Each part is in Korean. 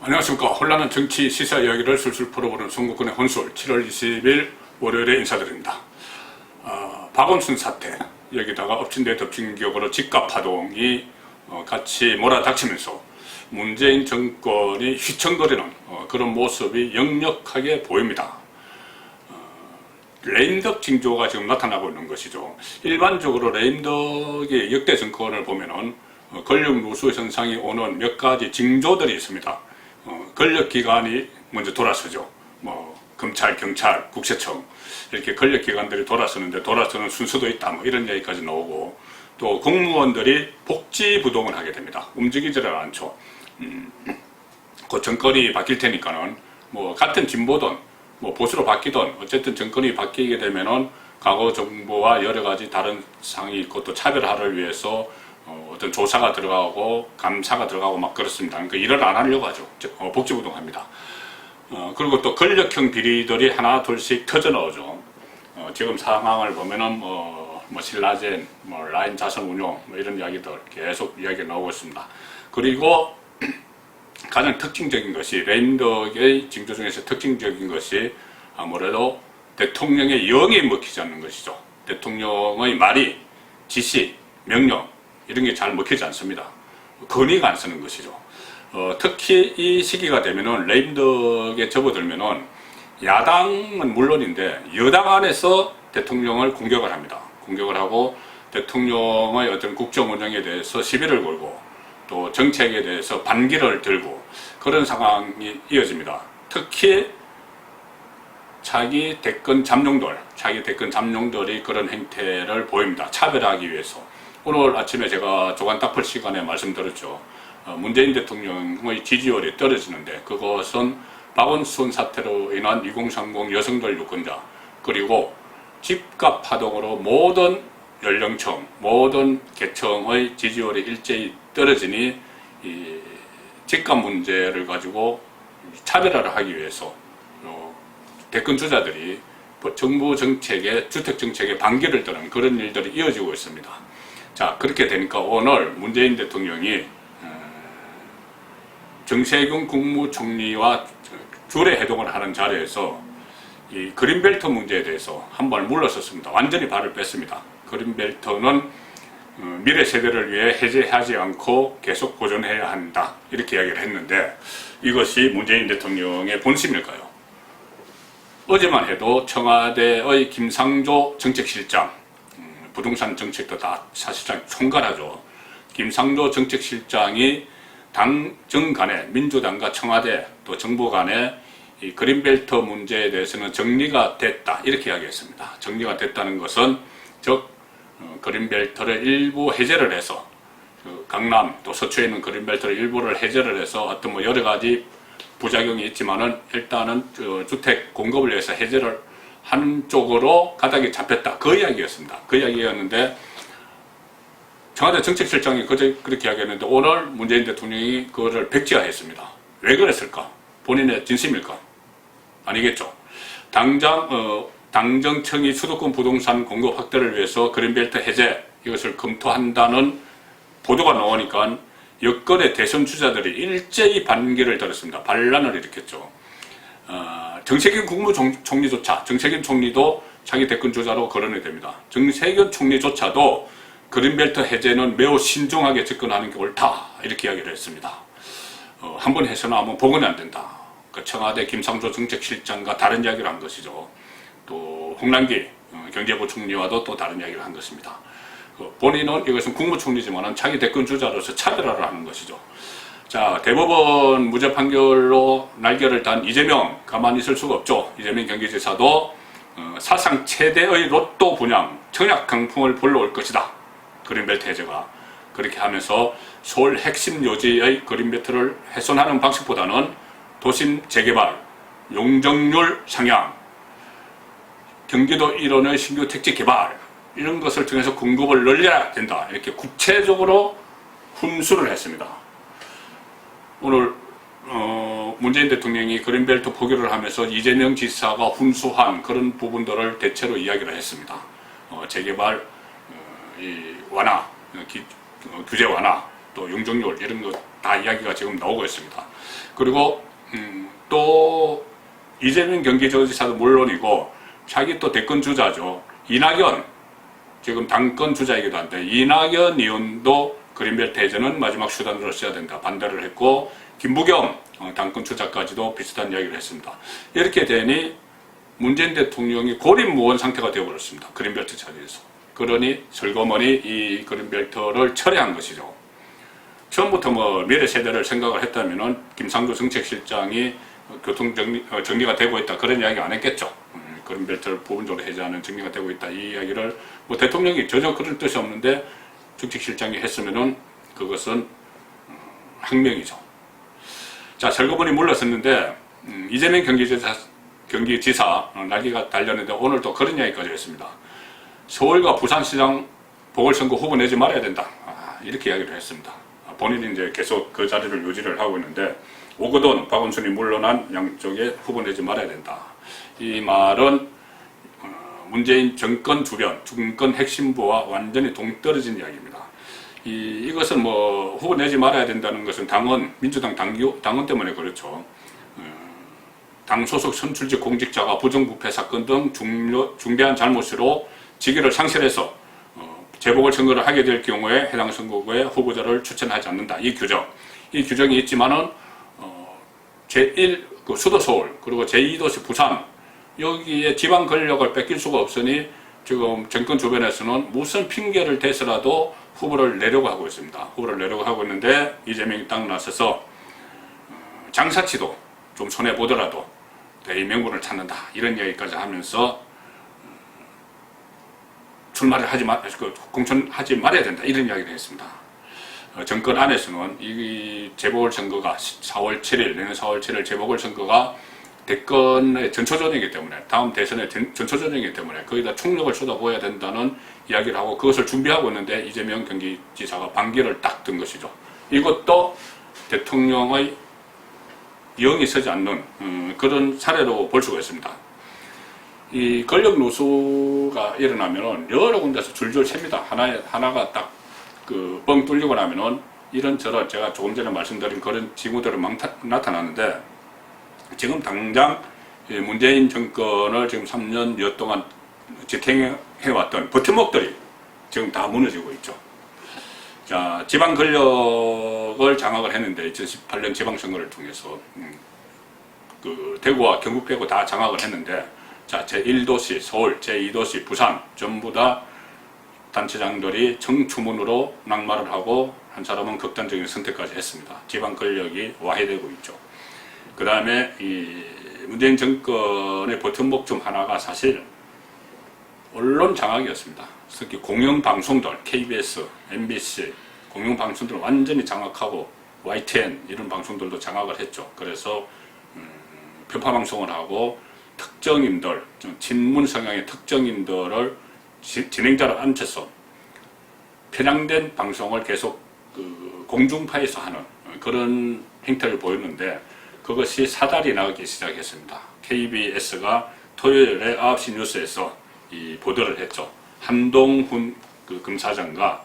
안녕하십니까. 혼란한 정치 시사 이야기를 술술 풀어보는 송구권의 혼술 7월 20일 월요일에 인사드립니다. 박원순 사태, 여기다가 엎친 데 덮친 격으로 집값파동이 같이 몰아닥치면서 문재인 정권이 휘청거리는 그런 모습이 역력하게 보입니다. 레임덕 징조가 지금 나타나고 있는 것이죠. 일반적으로 레임덕의 역대 정권을 보면은 권력 누수 현상이 오는 몇 가지 징조들이 있습니다. 권력기관이 먼저 돌아서죠. 검찰, 경찰, 국세청 이렇게 권력기관들이 돌아서는데 돌아서는 순서도 있다. 이런 얘기까지 나오고, 또 공무원들이 복지부동을 하게 됩니다. 움직이지를 않죠. 그 정권이 바뀔 테니까는 같은 진보든 보수로 바뀌든 어쨌든 정권이 바뀌게 되면은 과거 정부와 여러 가지 다른 상이 있고 또 차별화를 위해서 어떤 조사가 들어가고 감사가 들어가고 막 그렇습니다. 그러니까 일을 안 하려고 하죠. 복지부동합니다. 그리고 또 권력형 비리들이 하나 둘씩 터져 나오죠. 지금 상황을 보면은 신라젠, 라인 자산 운용 이런 이야기들 계속 이야기가 나오고 있습니다. 그리고 가장 특징적인 것이, 레임덕의 징조 중에서 특징적인 것이 아무래도 대통령의 영이 먹히지 않는 것이죠. 대통령의 말이, 지시, 명령 이런 게 잘 먹히지 않습니다. 건의가 안 쓰는 것이죠. 특히 이 시기가 되면은, 레임덕에 접어들면은 야당은 물론인데 여당 안에서 대통령을 공격을 합니다. 공격을 하고 대통령의 어떤 국정 운영에 대해서 시비를 걸고 또 정책에 대해서 반기를 들고 그런 상황이 이어집니다. 특히 자기 대권 잠룡들이 그런 행태를 보입니다. 차별하기 위해서. 오늘 아침에 제가 조간 딱 풀 시간에 말씀드렸죠. 문재인 대통령의 지지율이 떨어지는데 그것은 박원순 사태로 인한 2030 여성들 유권자, 그리고 집값 파동으로 모든 연령층, 모든 계층의 지지율이 일제히 떨어지니 이 집값 문제를 가지고 차별화를 하기 위해서 대권 주자들이 정부 정책에, 주택 정책에 반기를 드는 그런 일들이 이어지고 있습니다. 자, 그렇게 되니까 오늘 문재인 대통령이 정세균 국무총리와 주례 회동을 하는 자리에서 이 그린벨트 문제에 대해서 한 발 물러섰습니다. 완전히 발을 뺐습니다. 그린벨트는 미래 세대를 위해 해제하지 않고 계속 보존해야 한다, 이렇게 이야기를 했는데, 이것이 문재인 대통령의 본심일까요? 어제만 해도 청와대의 김상조 정책실장, 부동산 정책도 다 사실상 총괄하죠. 김상조 정책실장이 당정 간에, 민주당과 청와대 또 정부 간에 이 그린벨트 문제에 대해서는 정리가 됐다, 이렇게 이야기했습니다. 정리가 됐다는 것은 즉 그린벨트를 일부 해제를 해서, 강남 또 서초에 있는 그린벨트를 일부를 해제를 해서 어떤 여러 가지 부작용이 있지만은 일단은 주택 공급을 위해서 해제를 하는 쪽으로 가닥이 잡혔다, 그 이야기였습니다. 그 이야기였는데 청와대 정책실장이 그렇게 이야기했는데 오늘 문재인 대통령이 그거를 백지화했습니다. 왜 그랬을까? 본인의 진심일까? 아니겠죠. 당정청이 수도권 부동산 공급 확대를 위해서 그린벨트 해제, 이것을 검토한다는 보도가 나오니까 여권의 대선 주자들이 일제히 반기를 들었습니다. 반란을 일으켰죠. 정세균 국무총리조차, 정세균 총리도 자기 대권 주자로 거론이 됩니다. 정세균 총리조차도 그린벨트 해제는 매우 신중하게 접근하는 게 옳다, 이렇게 이야기를 했습니다. 한번 해서는 아무 복원이 안 된다. 청와대 김상조 정책실장과 다른 이야기를 한 것이죠. 또 홍남기 경제부총리와도 또 다른 이야기를 한 것입니다. 본인은 이것은 국무총리지만 자기 대권 주자로서 차별화를 하는 것이죠. 자, 대법원 무죄 판결로 날개를 단 이재명, 가만히 있을 수가 없죠. 이재명 경기지사도 사상 최대의 로또 분양, 청약 강풍을 불러올 것이다, 그린벨트 해제가. 그렇게 하면서 서울 핵심 요지의 그린벨트를 훼손하는 방식보다는 도심 재개발, 용적률 상향, 경기도 일원의 신규 택지 개발, 이런 것을 통해서 공급을 늘려야 된다, 이렇게 구체적으로 훈수를 했습니다. 오늘 문재인 대통령이 그린벨트 포기를 하면서 이재명 지사가 훈수한 그런 부분들을 대체로 이야기를 했습니다. 재개발 완화, 규제 완화, 또 용적률 이런 거 다 이야기가 지금 나오고 있습니다. 그리고 또 이재명 경기도지사도 물론이고 자기 또 대권 주자죠. 이낙연, 지금 당권 주자이기도 한데 이낙연 의원도 그린벨트 해제는 마지막 수단으로 써야 된다 반대를 했고, 김부겸 당권 주자까지도 비슷한 이야기를 했습니다. 이렇게 되니 문재인 대통령이 고립무원 상태가 되어버렸습니다. 그린벨트 자리에서. 그러니 슬그머니 이 그린벨트를 철회한 것이죠. 처음부터 뭐 미래 세대를 생각을 했다면은 김상조 정책실장이 교통 정리가 되고 있다 그런 이야기 안 했겠죠. 그린벨트를 부분적으로 해제하는 정리가 되고 있다 이 이야기를 뭐 대통령이 전혀 그런 뜻이 없는데 정책실장이 했으면은 그것은 항명이죠. 자, 슬그머니 물러섰는데 이재명 경기지사 날개가 달렸는데 오늘 또 그런 이야기까지 했습니다. 서울과 부산시장 보궐선거 후보 내지 말아야 된다. 이렇게 이야기를 했습니다. 본인이 이제 계속 그 자리를 유지를 하고 있는데 오거돈, 박원순이 물러난 양쪽에 후보 내지 말아야 된다. 이 말은 문재인 정권 주변, 중권 핵심부와 완전히 동떨어진 이야기입니다. 이것은 뭐 후보 내지 말아야 된다는 것은 당원, 민주당 당원 때문에 그렇죠. 당 소속 선출직 공직자가 부정부패 사건 등 중대한 잘못으로 직위를 상실해서 재보궐선거를 하게 될 경우에 해당 선거구에 후보자를 추천하지 않는다. 이 규정이 있지만은 제1 수도 서울 그리고 제2도시 부산 여기에 지방 권력을 뺏길 수가 없으니 지금 정권 주변에서는 무슨 핑계를 대서라도 후보를 내려고 하고 있습니다. 후보를 내려고 하고 있는데 이재명이 딱 나서서 장사치도 좀 손해보더라도 대의 명분을 찾는다. 이런 이야기까지 하면서 출마를 공천하지 말아야 된다. 이런 이야기를 했습니다. 정권 안에서는 이 재보궐선거가 4월 7일, 내년 4월 7일 재보궐선거가 대권의 전초전이기 때문에 다음 대선의 전초전이기 때문에 거기다 총력을 쏟아부어야 된다는 이야기를 하고 그것을 준비하고 있는데 이재명 경기지사가 반기를 딱 든 것이죠. 이것도 대통령의 영이 서지 않는 그런 사례로 볼 수가 있습니다. 이 권력 누수가 일어나면은 여러 군데서 줄줄 셉니다. 하나가 딱 뻥 뚫리고 나면은 이런저런 제가 조금 전에 말씀드린 그런 징후들이 막 나타나는데 지금 당장 문재인 정권을 지금 3년여 동안 지탱해왔던 버팀목들이 지금 다 무너지고 있죠. 자, 지방 권력을 장악을 했는데 2018년 지방선거를 통해서 대구와 경북 빼고 다 장악을 했는데 자, 제1도시 서울, 제2도시 부산 전부 다 단체장들이 청추문으로 낙마를 하고 한 사람은 극단적인 선택까지 했습니다. 지방 권력이 와해되고 있죠. 그 다음에 이 문재인 정권의 버팀목 중 하나가 사실 언론 장악이었습니다. 특히 공영방송들, KBS, MBC 공영방송들을 완전히 장악하고 YTN 이런 방송들도 장악을 했죠. 그래서 편파방송을 하고 특정인들, 친문 성향의 특정인들을 진행자로 앉혀서 편향된 방송을 계속 공중파에서 하는 그런 행태를 보였는데 그것이 사달이 나기 시작했습니다. KBS가 토요일에 9시 뉴스에서 이 보도를 했죠. 한동훈 검사장과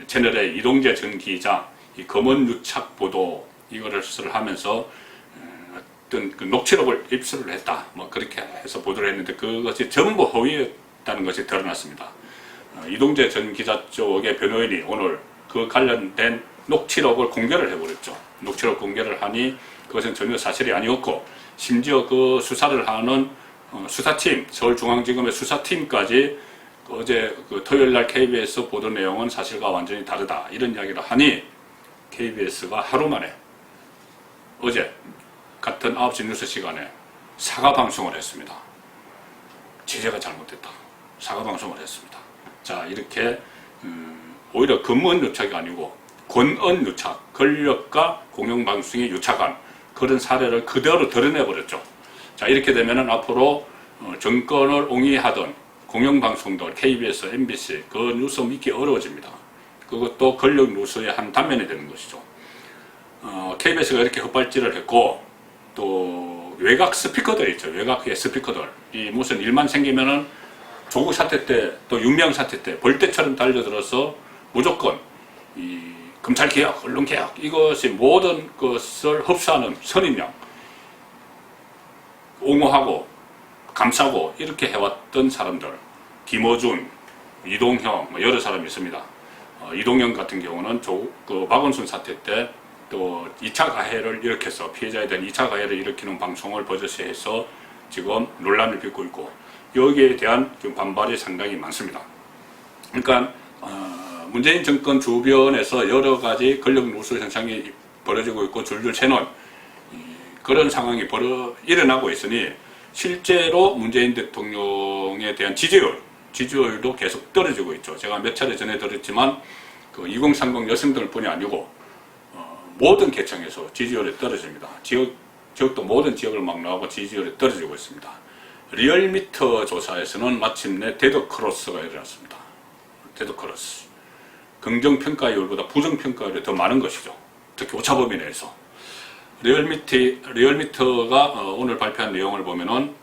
채널의 이동재 전 기자 이 검언 유착 보도 이거를 하면서 어떤 녹취록을 입수를 했다. 뭐 그렇게 해서 보도를 했는데 그것이 전부 허위였다는 것이 드러났습니다. 이동재 전 기자 쪽의 변호인이 오늘 그 관련된 녹취록을 공개를 해버렸죠. 녹취록 공개를 하니 그것은 전혀 사실이 아니었고 심지어 그 수사를 하는 수사팀, 서울중앙지검의 수사팀까지 어제 토요일날 KBS 보도 내용은 사실과 완전히 다르다 이런 이야기를 하니 KBS가 하루 만에 어제 같은 9시 뉴스 시간에 사과 방송을 했습니다. 취재가 잘못됐다. 사과 방송을 했습니다. 자, 이렇게 오히려 검언 유착이 아니고 권언 유착, 권력과 공영방송이 유착한 그런 사례를 그대로 드러내버렸죠. 자, 이렇게 되면은 앞으로 정권을 옹이하던 공영방송들, KBS, MBC 그 뉴스 믿기 어려워집니다. 그것도 권력 누수의 한 단면이 되는 것이죠. KBS가 이렇게 헛발질을 했고 또 외곽 스피커들 있죠. 외곽의 스피커들 이 무슨 일만 생기면은 조국 사태 때 또 윤미향 사태 때 벌떼처럼 달려들어서 무조건 이 검찰개혁, 언론개혁, 이것이 모든 것을 흡수하는 선임령, 옹호하고 감싸고 이렇게 해왔던 사람들, 김어준, 이동형, 여러 사람이 있습니다. 이동형 같은 경우는 박원순 사태 때 또 2차 가해를 일으켜서 피해자에 대한 2차 가해를 일으키는 방송을 버젓이 해서 지금 논란을 빚고 있고, 여기에 대한 반발이 상당히 많습니다. 그러니까 문재인 정권 주변에서 여러 가지 권력 누수 현상이 벌어지고 있고 줄줄 새는 그런 상황이 일어나고 있으니, 실제로 문재인 대통령에 대한 지지율도 계속 떨어지고 있죠. 제가 몇 차례 전에 들었지만 2030 여성들 뿐이 아니고 모든 계층에서 지지율이 떨어집니다. 지역도 모든 지역을 막 나오고 지지율이 떨어지고 있습니다. 리얼미터 조사에서는 마침내 데드크로스가 일어났습니다. 데드크로스. 긍정평가율보다 부정평가율이 더 많은 것이죠. 특히 오차범위 내에서. 리얼미터가 오늘 발표한 내용을 보면은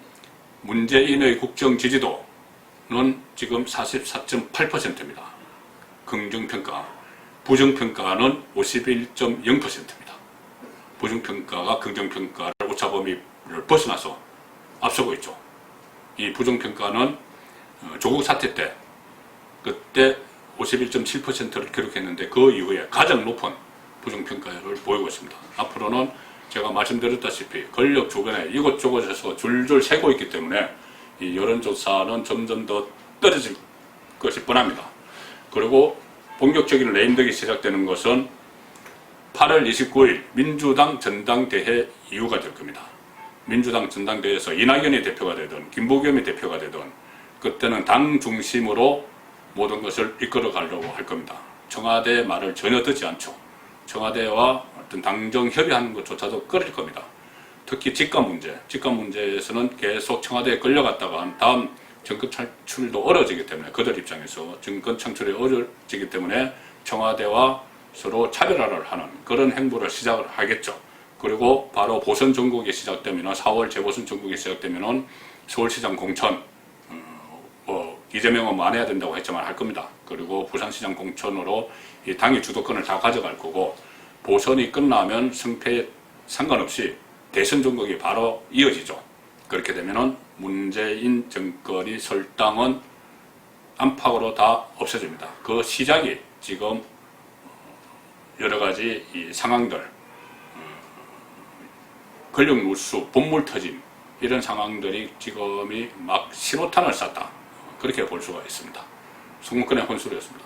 문재인의 국정 지지도는 지금 44.8%입니다. 긍정평가. 부정평가는 51.0%입니다. 부정평가가 긍정평가를 오차범위를 벗어나서 앞서고 있죠. 이 부정평가는 조국 사태 때 그때 51.7%를 기록했는데 그 이후에 가장 높은 부정평가율을 보이고 있습니다. 앞으로는 제가 말씀드렸다시피 권력 주변에 이곳저곳에서 줄줄 새고 있기 때문에 이 여론조사는 점점 더 떨어질 것이 뻔합니다. 그리고 본격적인 레임덕이 시작되는 것은 8월 29일 민주당 전당대회 이후가 될 겁니다. 민주당 전당대회에서 이낙연이 대표가 되든 김부겸이 대표가 되든 그때는 당 중심으로 모든 것을 이끌어 가려고 할 겁니다. 청와대 말을 전혀 듣지 않죠. 청와대와 어떤 당정 협의하는 것조차도 꺼릴 겁니다. 특히 직감 문제에서는 계속 청와대에 끌려갔다가 다음 정권 창출도 어려워지기 때문에, 그들 입장에서 정권 창출이 어려워지기 때문에 청와대와 서로 차별화를 하는 그런 행보를 시작을 하겠죠. 그리고 바로 보선 전국이 시작되면, 4월 재보선 전국이 시작되면 서울시장 공천, 이재명은 안 해야 된다고 했지만 할 겁니다. 그리고 부산시장 공천으로 이 당의 주도권을 다 가져갈 거고, 보선이 끝나면 승패에 상관없이 대선 전국이 바로 이어지죠. 그렇게 되면은 문재인 정권이 설 땅은 안팎으로 다 없어집니다. 그 시작이 지금 여러 가지 이 상황들, 권력 누수, 본물 터짐, 이런 상황들이 지금이 막 신호탄을 쐈다. 그렇게 볼 수가 있습니다. 송문근의 혼술이었습니다.